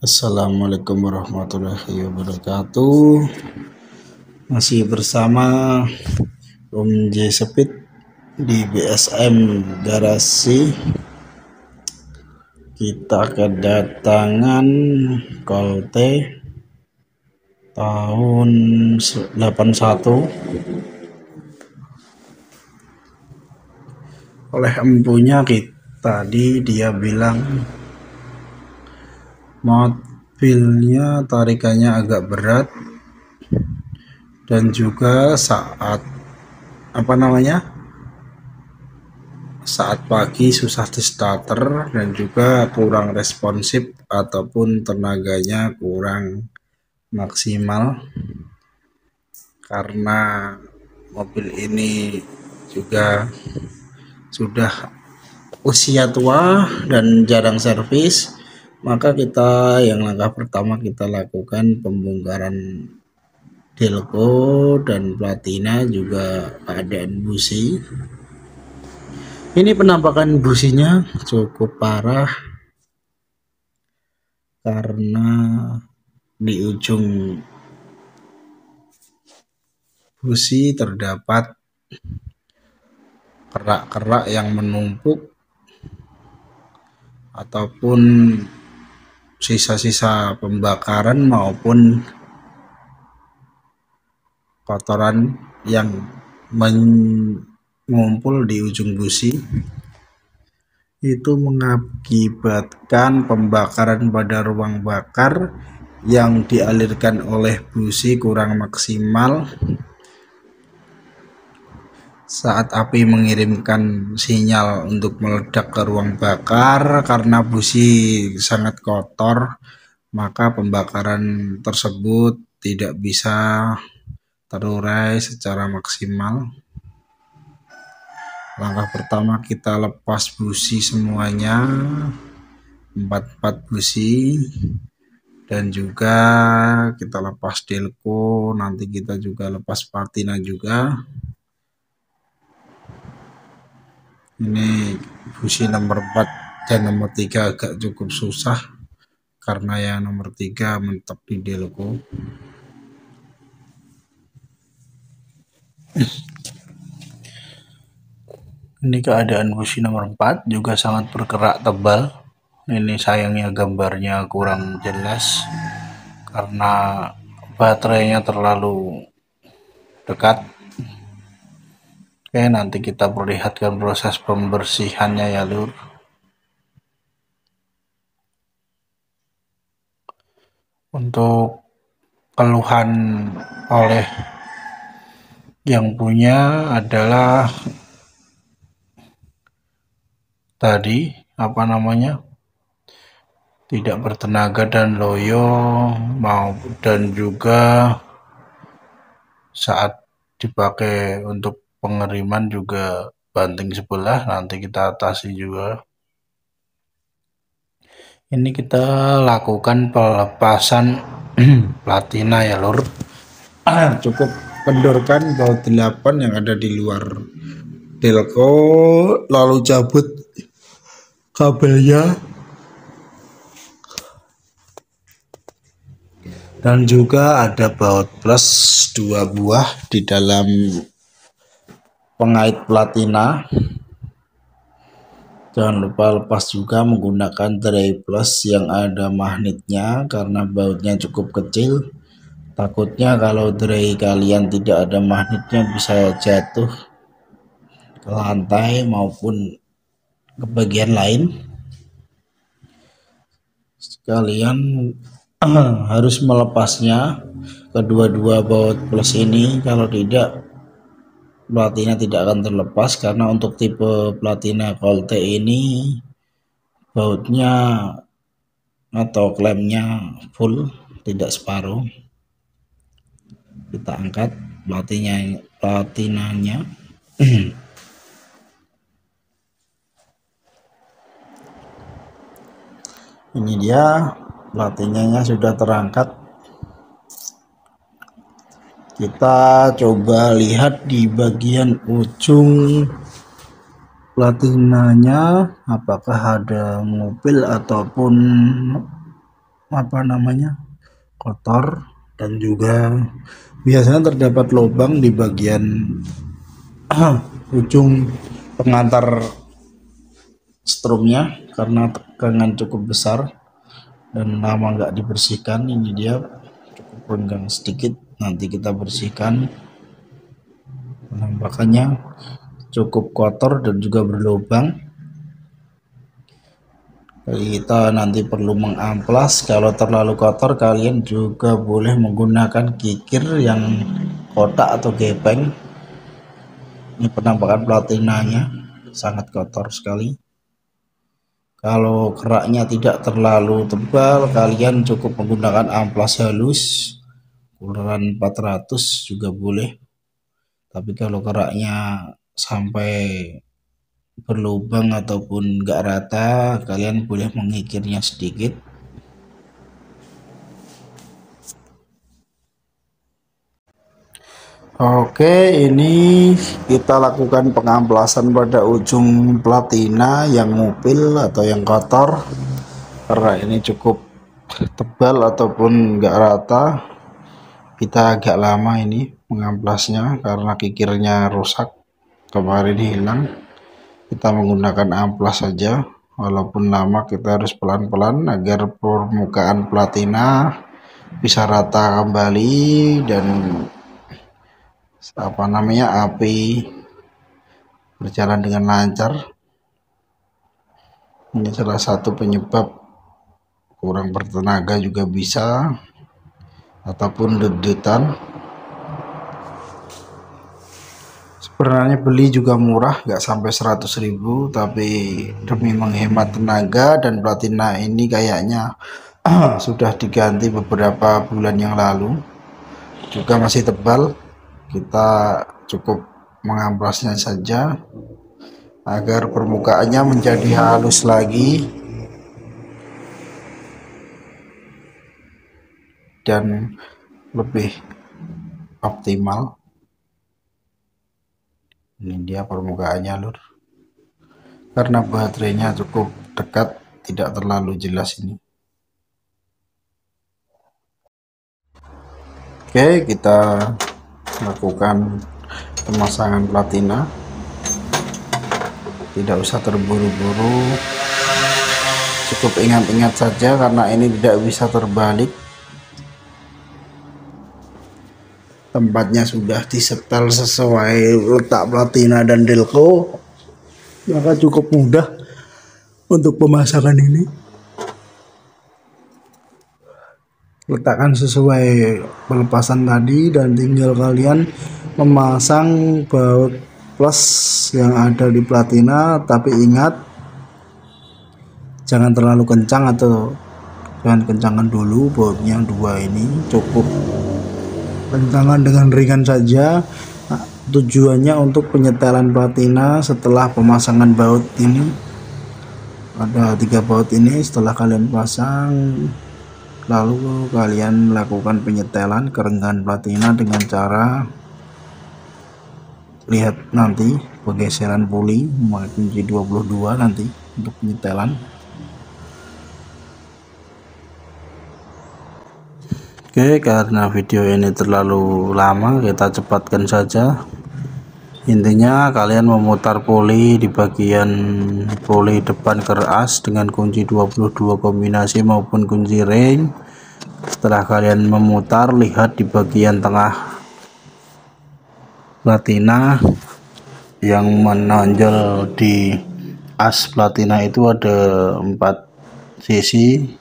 Assalamualaikum warahmatullahi wabarakatuh. Masih bersama Om J Sepit di BSM Garasi. Kita kedatangan Kolte tahun 81 oleh empunya kita. Tadi dia bilang mobilnya tarikannya agak berat dan juga saat saat pagi susah di starter dan juga kurang responsif ataupun tenaganya kurang maksimal karena mobil ini juga sudah usia tua dan jarang servis. Maka langkah pertama kita lakukan pembongkaran delco dan platina, juga keadaan busi. Ini penampakan businya cukup parah karena di ujung busi terdapat kerak-kerak yang menumpuk ataupun sisa-sisa pembakaran maupun kotoran yang mengumpul di ujung busi. Itu mengakibatkan pembakaran pada ruang bakar yang dialirkan oleh busi kurang maksimal. Saat api mengirimkan sinyal untuk meledak ke ruang bakar, karena busi sangat kotor, maka pembakaran tersebut tidak bisa terurai secara maksimal. Langkah pertama kita lepas busi semuanya, 4 busi, dan juga kita lepas delco. Nanti kita juga lepas platina juga. Ini busi nomor 4 dan nomor 3 agak cukup susah karena yang nomor 3 mentok di delco. Ini keadaan busi nomor 4 juga sangat bergerak tebal. Ini sayangnya gambarnya kurang jelas karena baterainya terlalu dekat. Oke, nanti kita perlihatkan proses pembersihannya ya lur. Untuk keluhan oleh yang punya adalah tadi tidak bertenaga dan loyo, dan juga saat dipakai untuk pengeriman juga banting sebelah. Nanti kita atasi juga. Ini kita lakukan pelepasan platina ya lur. Cukup kendorkan baut 8 yang ada di luar delco, lalu cabut kabelnya, dan juga ada baut plus 2 buah di dalam pengait platina. Jangan lupa lepas juga menggunakan dry plus yang ada magnetnya karena bautnya cukup kecil. Takutnya kalau dry kalian tidak ada magnetnya bisa jatuh ke lantai maupun ke bagian lain. Kalian harus melepasnya kedua-dua baut plus ini, kalau tidak platina tidak akan terlepas. Karena untuk tipe platina Kolte ini bautnya atau klemnya full, tidak separuh. Kita angkat platinanya. Ini dia platinanya sudah terangkat. Kita coba lihat di bagian ujung platinanya apakah ada ngupil ataupun kotor, dan juga biasanya terdapat lubang di bagian ujung pengantar strumnya karena tegangan cukup besar dan lama nggak dibersihkan. Ini dia cukup renggang sedikit, nanti kita bersihkan. Penampakannya cukup kotor dan juga berlubang. Kita nanti perlu mengamplas. Kalau terlalu kotor, kalian juga boleh menggunakan kikir yang kotak atau gepeng. Ini penampakan platinanya sangat kotor sekali. Kalau keraknya tidak terlalu tebal, kalian cukup menggunakan amplas halus ukuran 400 juga boleh. Tapi kalau keraknya sampai berlubang ataupun enggak rata, kalian boleh mengikirnya sedikit. Oke, ini kita lakukan pengamplasan pada ujung platina yang ngupil atau yang kotor, karena ini cukup tebal ataupun enggak rata. Kita agak lama ini mengamplasnya karena kikirnya rusak, kemarin hilang. Kita menggunakan amplas saja, walaupun lama kita harus pelan-pelan agar permukaan platina bisa rata kembali dan api berjalan dengan lancar. Ini salah satu penyebab kurang bertenaga juga bisa, ataupun dedetan. Sebenarnya beli juga murah, nggak sampai 100.000, tapi demi menghemat tenaga, dan platina ini kayaknya sudah diganti beberapa bulan yang lalu, juga masih tebal. Kita cukup mengamplasnya saja agar permukaannya menjadi halus lagi dan lebih optimal. Ini dia permukaannya, lur, karena baterainya cukup dekat, tidak terlalu jelas ini. Oke, kita lakukan pemasangan platina. Tidak usah terburu-buru, cukup ingat-ingat saja karena ini tidak bisa terbalik. Tempatnya sudah disetel sesuai letak platina dan delco, maka cukup mudah untuk pemasangan ini. Letakkan sesuai pelepasan tadi dan tinggal kalian memasang baut plus yang ada di platina. Tapi ingat, jangan terlalu kencang atau jangan kencangan dulu bautnya. Dua ini cukup kencangan dengan ringan saja. Nah, tujuannya untuk penyetelan platina setelah pemasangan baut ini. Ada 3 baut ini. Setelah kalian pasang, lalu kalian melakukan penyetelan kerenggangan platina dengan cara lihat nanti pergeseran puli memakai kunci 22 nanti untuk penyetelan. Oke, karena video ini terlalu lama, kita cepatkan saja. Intinya kalian memutar puli di bagian puli depan keras dengan kunci 22 kombinasi maupun kunci ring. Setelah kalian memutar, lihat di bagian tengah platina yang menonjol di as platina itu ada 4 sisi.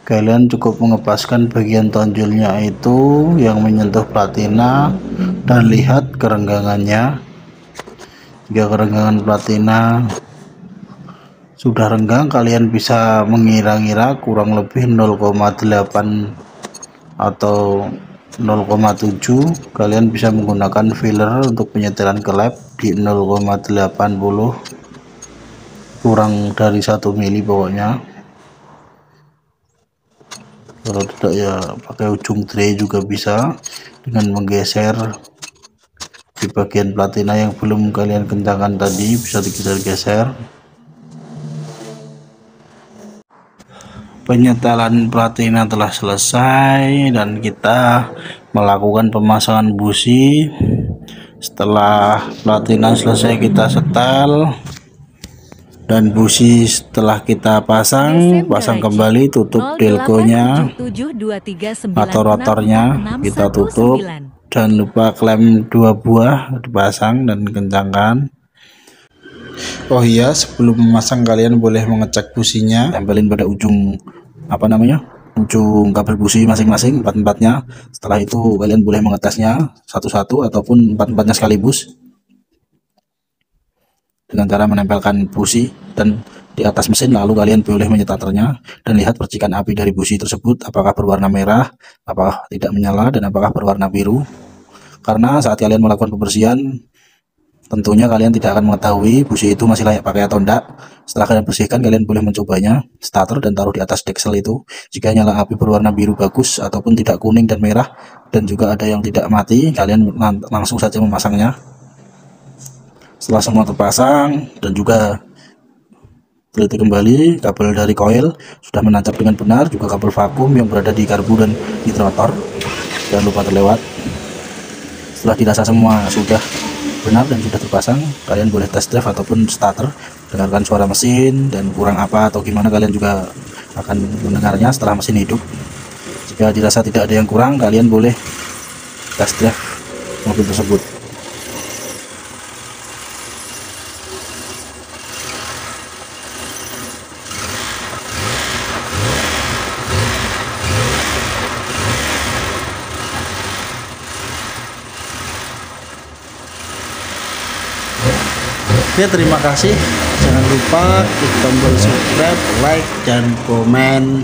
Kalian cukup mengepaskan bagian tonjolnya itu yang menyentuh platina dan lihat kerenggangannya. Jika kerenggangan platina sudah renggang, kalian bisa mengira-ngira kurang lebih 0,8 atau 0,7. Kalian bisa menggunakan filler untuk penyetelan ke lab di 0,80, kurang dari 1 mili pokoknya. Kalau tidak ya pakai ujung tray juga bisa, dengan menggeser di bagian platina yang belum kalian kencangkan tadi, bisa digeser-geser. Penyetelan platina telah selesai dan kita melakukan pemasangan busi. Setelah platina selesai kita setel dan busi setelah kita pasang kembali, tutup delconya atau rotornya kita tutup. Jangan lupa klem 2 buah dipasang dan kencangkan. Oh iya, sebelum memasang kalian boleh mengecek businya, tempelin pada ujung ujung kabel busi masing-masing, empat-empatnya. Setelah itu kalian boleh mengetesnya satu-satu ataupun empat-empatnya sekaligus dengan cara menempelkan busi dan di atas mesin, lalu kalian boleh menyetaternya dan lihat percikan api dari busi tersebut apakah berwarna merah, apakah tidak menyala, dan apakah berwarna biru. Karena saat kalian melakukan pembersihan, tentunya kalian tidak akan mengetahui busi itu masih layak pakai atau enggak. Setelah kalian bersihkan, kalian boleh mencobanya starter dan taruh di atas deksel itu. Jika nyala api berwarna biru bagus ataupun tidak kuning dan merah dan juga ada yang tidak mati, kalian langsung saja memasangnya. Setelah semua terpasang dan juga teliti kembali kabel dari koil sudah menancap dengan benar, juga kabel vakum yang berada di karbu dan hidrotor jangan lupa terlewat. Setelah dirasa semua sudah benar dan sudah terpasang, kalian boleh test drive ataupun starter, dengarkan suara mesin dan kurang apa atau gimana, kalian juga akan mendengarnya setelah mesin hidup. Jika dirasa tidak ada yang kurang, kalian boleh test drive mobil tersebut. Oke, terima kasih. Jangan lupa klik tombol subscribe, like, dan komen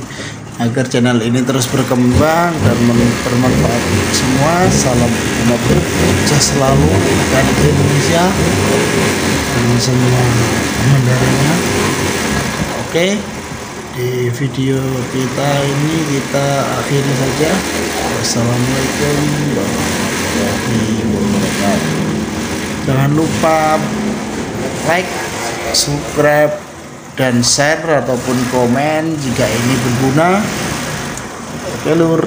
agar channel ini terus berkembang dan bermanfaat untuk semua. Salam mobil, sukses selalu dan Indonesia dan semua pengendarinya. Oke, di video kita ini kita akhiri saja. Wassalamualaikum warahmatullahi wabarakatuh. Jangan lupa like, subscribe, dan share ataupun komen jika ini berguna. Oke lur.